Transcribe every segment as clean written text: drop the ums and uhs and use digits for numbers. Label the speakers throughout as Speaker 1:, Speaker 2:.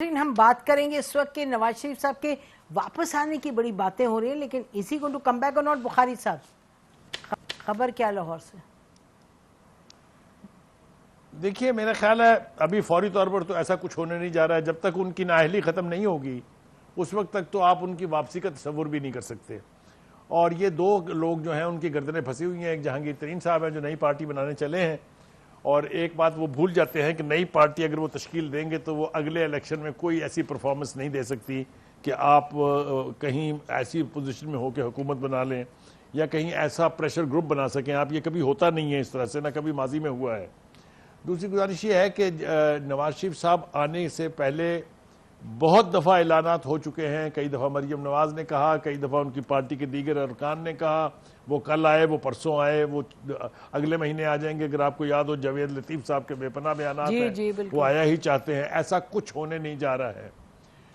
Speaker 1: हम बात करेंगे इस वक्त के नवाज शरीफ साहब के वापस आने की बड़ी बातें हो रही हैं, लेकिन इसी को टू कम बैक और नॉट बुखारी साहब, खबर क्या लाहौर से?
Speaker 2: देखिए, मेरा ख्याल है अभी फौरी तौर पर तो ऐसा कुछ होने नहीं जा रहा है। जब तक उनकी नाअहली ख़त्म नहीं होगी उस वक्त तक तो आप उनकी वापसी का तस्वुर भी नहीं कर सकते। और ये दो लोग जो हैं उनकी गर्दनें फंसी हुई हैं। एक जहांगीर तरीन साहब हैं जो नई पार्टी बनाने चले हैं, और एक बात वो भूल जाते हैं कि नई पार्टी अगर वो तश्कील देंगे तो वो अगले इलेक्शन में कोई ऐसी परफॉर्मेंस नहीं दे सकती कि आप कहीं ऐसी पोजीशन में होकर हुकूमत बना लें या कहीं ऐसा प्रेशर ग्रुप बना सकें। आप ये कभी होता नहीं है इस तरह से, ना कभी माजी में हुआ है। दूसरी गुजारिश ये है कि नवाज शरीफ साहब आने से पहले बहुत दफ़ा ऐलानात हो चुके हैं। कई दफ़ा मरियम नवाज ने कहा, कई दफ़ा उनकी पार्टी के दीगर अरकान ने कहा, वो कल आए, वो परसों आए, वो अगले महीने आ जाएंगे। अगर आपको याद हो जावेद लतीफ़ साहब के बेपनाह बयानात हैं, वो आया ही चाहते हैं। ऐसा कुछ होने नहीं जा रहा है।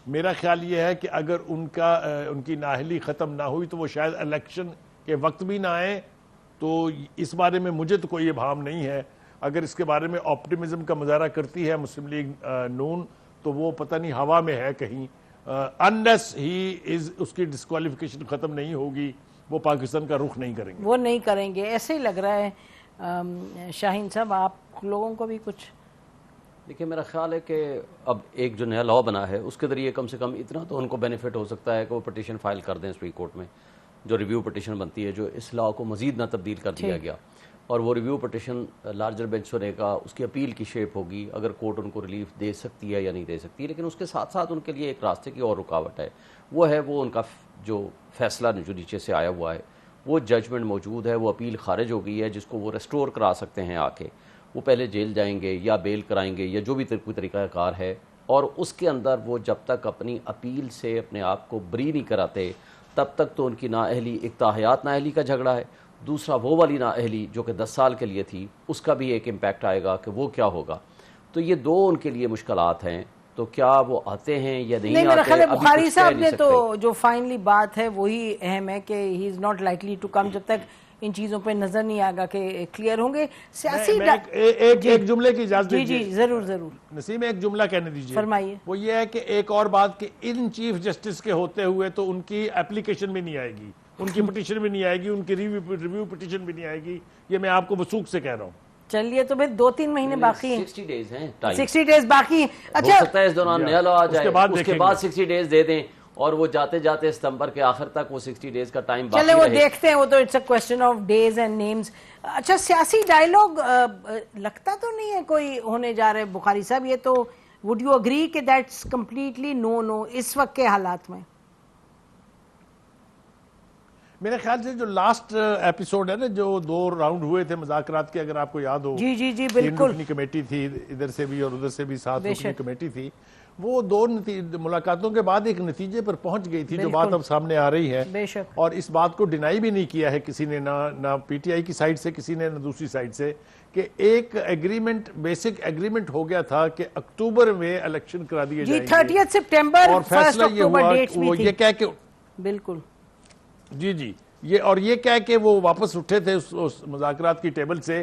Speaker 2: मेरा ख्याल ये है कि अगर उनकी नाअहली ख़त्म ना हुई तो वो शायद इलेक्शन के वक्त भी ना आए। तो इस बारे में मुझे तो कोई इबाम नहीं है। अगर इसके बारे में ऑप्टिमिज्म का मुजाहरा करती है मुस्लिम लीग नून, तो वो पता नहीं हवा में है कहीं। अनलेस ही इज उसकी डिस्क्वालिफिकेशन ख़त्म नहीं होगी वो पाकिस्तान का रुख नहीं करेंगे।
Speaker 1: वो नहीं करेंगे ऐसे ही लग रहा है। शाहीन साहब, आप लोगों को भी कुछ?
Speaker 3: देखिए, मेरा ख्याल है कि अब एक जो नया लॉ बना है उसके ज़रिए कम से कम इतना तो उनको बेनिफिट हो सकता है कि वो पटिशन फाइल कर दें सुप्रीम कोर्ट में। जो रिव्यू पटिशन बनती है, जो इस लॉ को मज़ीद ना तब्दील कर दिया गया, और वो रिव्यू पटिशन लार्जर बेंच होने का उसकी अपील की शेप होगी। अगर कोर्ट उनको रिलीफ दे सकती है या नहीं दे सकती, लेकिन उसके साथ साथ उनके लिए एक रास्ते की और रुकावट है। वो है वो उनका जो फैसला जो नीचे से आया हुआ है, वो जजमेंट मौजूद है, वो अपील खारिज हो गई है, जिसको वो रेस्टोर करा सकते हैं आके। वो पहले जेल जाएंगे या बेल कराएंगे या जो भी कोई तरीक़ाकार है, और उसके अंदर वो जब तक अपनी अपील से अपने आप को बरी नहीं कराते तब तक तो उनकी नाअहली, एक तो हयात नाअहली का झगड़ा है, दूसरा वो वाली नाअहली जो कि 10 साल के लिए थी उसका भी एक इम्पैक्ट आएगा कि वो क्या होगा। तो ये दो उनके लिए मुश्किलात हैं। तो क्या वो आते हैं या नहीं आते?
Speaker 1: मेरा ख्याल है बुखारी साहब ने तो जो फाइनली बात है वही अहम है कि he is not likely to come जब तक इन चीजों पे नजर नहीं आएगा कि क्लियर होंगे। सियासी
Speaker 2: एक जुमले की इजाजत दीजिए।
Speaker 1: जी जरूर जरूर
Speaker 2: नसीम, एक जुमला कहने दीजिए।
Speaker 1: फरमाइए।
Speaker 2: वो ये है कि एक और बात कि इन चीफ जस्टिस के होते हुए तो उनकी एप्लीकेशन भी नहीं आएगी, उनकी पिटीशन भी नहीं आएगी, उनकी रिव्यू पिटीशन भी नहीं आएगी। ये मैं आपको वसूख से कह रहा हूँ।
Speaker 1: चलिए, तो फिर 2-3 महीने बाकी हैं।
Speaker 3: 60 डेज हैं,
Speaker 1: 60 डेज बाकी हैं।
Speaker 3: अच्छा, हो सकता है इस दौरान नया लॉ आ जाए, उसके बाद 60 डेज दे दें, और वो जाते जाते सितंबर के आखिर तक वो 60 डेज का टाइम बाकी
Speaker 1: चले वो देखते हैं। वो तो it's a question of days and names. अच्छा, सियासी डायलॉग लगता तो नहीं है कोई होने जा रहे बुखारी साहब? ये तो वुड यू अग्री कि दैट्स कंप्लीटली नो इस वक्त के हालात में?
Speaker 2: मेरे ख्याल से जो लास्ट एपिसोड है ना, जो 2 राउंड हुए थे मुज़ाकरात के, अगर आपको याद हो,
Speaker 1: जी बिल्कुल,
Speaker 2: 3 कमेटी थी, इधर से भी और उधर से भी 7 कमेटी थी। वो 2 मुलाकातों के बाद एक नतीजे पर पहुंच गई थी, जो बात अब सामने आ रही है। और इस बात को डिनाई भी नहीं किया है किसी ने, ना पीटीआई की साइड से किसी ने, ना दूसरी साइड से, कि एक एग्रीमेंट, बेसिक एग्रीमेंट हो गया था कि अक्टूबर में इलेक्शन करा दिए जाएंगे,
Speaker 1: 30 सितंबर,
Speaker 2: और फैसला ये हुआ वो ये कह के
Speaker 1: बिल्कुल
Speaker 2: जी ये कह के वो वापस उठे थे उस मुज़ाकरात की टेबल से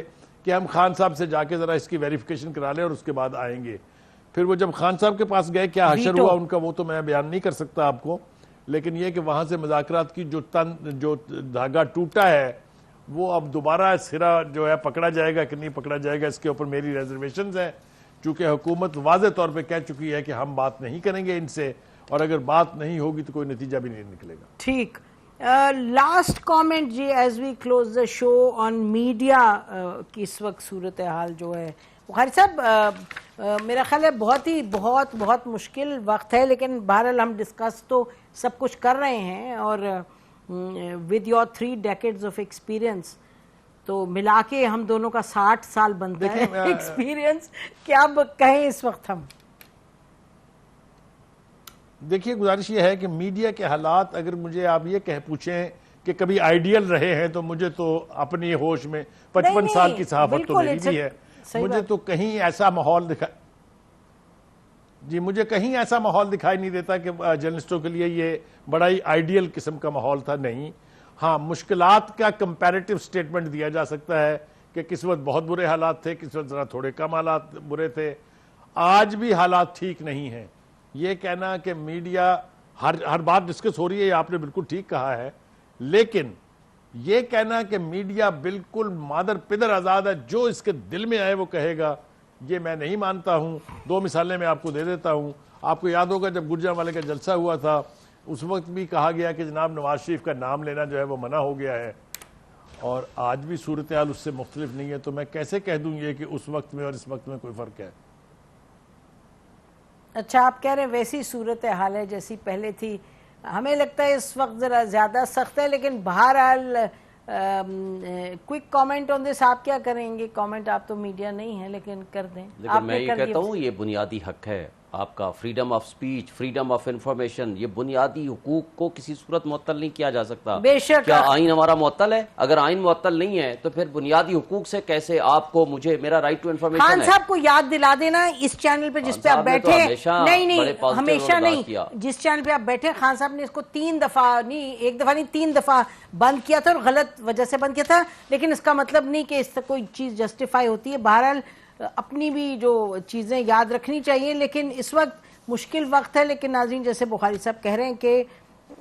Speaker 2: कि हम खान साहब से जाके जरा इसकी वेरिफिकेशन करा लें और उसके बाद आएंगे। फिर वो जब खान साहब के पास गए, क्या हशर हुआ उनका वो तो मैं बयान नहीं कर सकता आपको, लेकिन ये कि वहां से मुज़ाकरात की जो धागा टूटा है वो अब दोबारा सिरा जो है पकड़ा जाएगा कि नहीं पकड़ा जाएगा, इसके ऊपर मेरी रिजर्वेशंस है। चूंकि हुकूमत वाज़े तौर पे कह चुकी है कि हम बात नहीं करेंगे इनसे, और अगर बात नहीं होगी तो कोई नतीजा भी नहीं निकलेगा।
Speaker 1: ठीक। लास्ट कमेंट जी, as we close the show on media की इस वक्त सूरत हाल जो है बुखारी साहब, मेरा ख्याल है बहुत मुश्किल वक्त है, लेकिन बहरहाल हम डिस्कस तो सब कुछ कर रहे हैं, और with your 3 decades of experience तो मिला के हम दोनों का 60 साल बनता है एक्सपीरियंस। क्या कहें इस वक्त हम?
Speaker 2: देखिए, गुजारिश ये है कि मीडिया के हालात, अगर मुझे आप ये पूछें कि कभी आइडियल रहे हैं, तो मुझे तो अपनी होश में 55 साल की सहाफत तो मेरी भी है, मुझे तो कहीं ऐसा माहौल मुझे कहीं ऐसा माहौल दिखाई नहीं देता कि जर्नलिस्टों के लिए ये बड़ा ही आइडियल किस्म का माहौल था। नहीं, हाँ, मुश्किलात का कंपैरेटिव स्टेटमेंट दिया जा सकता है कि किस वक्त बहुत बुरे हालात थे, किस वक्त जरा थोड़े कम हालात बुरे थे। आज भी हालात ठीक नहीं हैं, یہ کہنا کہ میڈیا ہر بات ڈسکس ہو رہی ہے، آپ نے بالکل ٹھیک کہا ہے، لیکن یہ کہنا کہ میڈیا بالکل مادر پدر آزاد ہے، جو اس کے دل میں آئے وہ کہے گا، یہ میں نہیں مانتا ہوں۔ 2 مثالیں میں آپ کو دے دیتا ہوں۔ آپ کو یاد ہوگا جب گوجرانوالے کا جلسہ ہوا تھا، اس وقت بھی کہا گیا کہ جناب نواز شریف کا نام لینا جو ہے وہ منع ہو گیا ہے، اور آج بھی صورتحال اس سے مختلف نہیں ہے، تو میں کیسے کہہ دوں یہ کہ اس وقت میں اور اس وقت میں کوئی فرق ہے؟
Speaker 1: اچھا، آپ کہہ رہے ہیں ویسی صورتحال ہے جیسی پہلے تھی۔ ہمیں لگتا ہے اس وقت ذرا زیادہ سخت ہے، لیکن بہرحال کوئک کامنٹ آن دس آپ کیا کریں گے؟ کامنٹ آپ تو میڈیا نہیں ہیں، لیکن کر دیں۔
Speaker 3: لیکن میں یہ کہتا ہوں یہ بنیادی حق ہے آپ کا، freedom of speech, freedom of information, یہ بنیادی حقوق کو کسی صورت معطل نہیں کیا جا سکتا۔
Speaker 1: بے شک۔
Speaker 3: کیا آئین ہمارا معطل ہے؟ اگر آئین معطل نہیں ہے تو پھر بنیادی حقوق سے کیسے آپ کو، مجھے، میرا رائٹ ٹو انفارمیشن ہے۔
Speaker 1: خان صاحب کو یاد دلا دینا اس چینل پہ جس پہ آپ بیٹھے، نہیں ہمیشہ نہیں، جس چینل پہ آپ بیٹھے، خان صاحب نے اس کو 3 دفعہ نہیں، 1 دفعہ نہیں 3 دفعہ بند کیا تھا، اور غلط وجہ سے بند کیا تھا، لیکن اس کا مطلب نہیں کہ اس سے کوئی چیز جسٹیفائی ہوتی ہے۔ بہرحال اپنی بھی جو چیزیں یاد رکھنی چاہیے، لیکن اس وقت مشکل وقت ہے۔ لیکن ناظرین، جیسے بخاری صاحب کہہ رہے ہیں کہ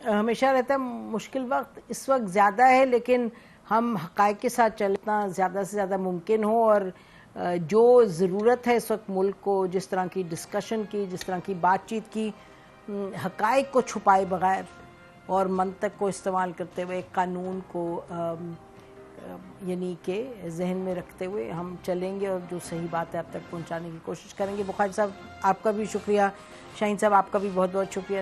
Speaker 1: ہمیشہ رہتا ہے مشکل وقت، اس وقت زیادہ ہے، لیکن ہم حقائق کے ساتھ چلنا زیادہ سے زیادہ ممکن ہو، اور جو ضرورت ہے اس وقت ملک کو، جس طرح کی ڈسکشن کی، جس طرح کی بات چیت کی، حقائق کو چھپائے بغیر اور منطق کو استعمال کرتے ہوئے، قانون کو یعنی کہ ذہن میں رکھتے ہوئے ہم چلیں گے، اور جو صحیح بات ہے آپ تک پہنچانے کی کوشش کریں گے۔ بخاری صاحب آپ کا بھی شکریہ، شاہین صاحب آپ کا بھی بہت بہت شکریہ۔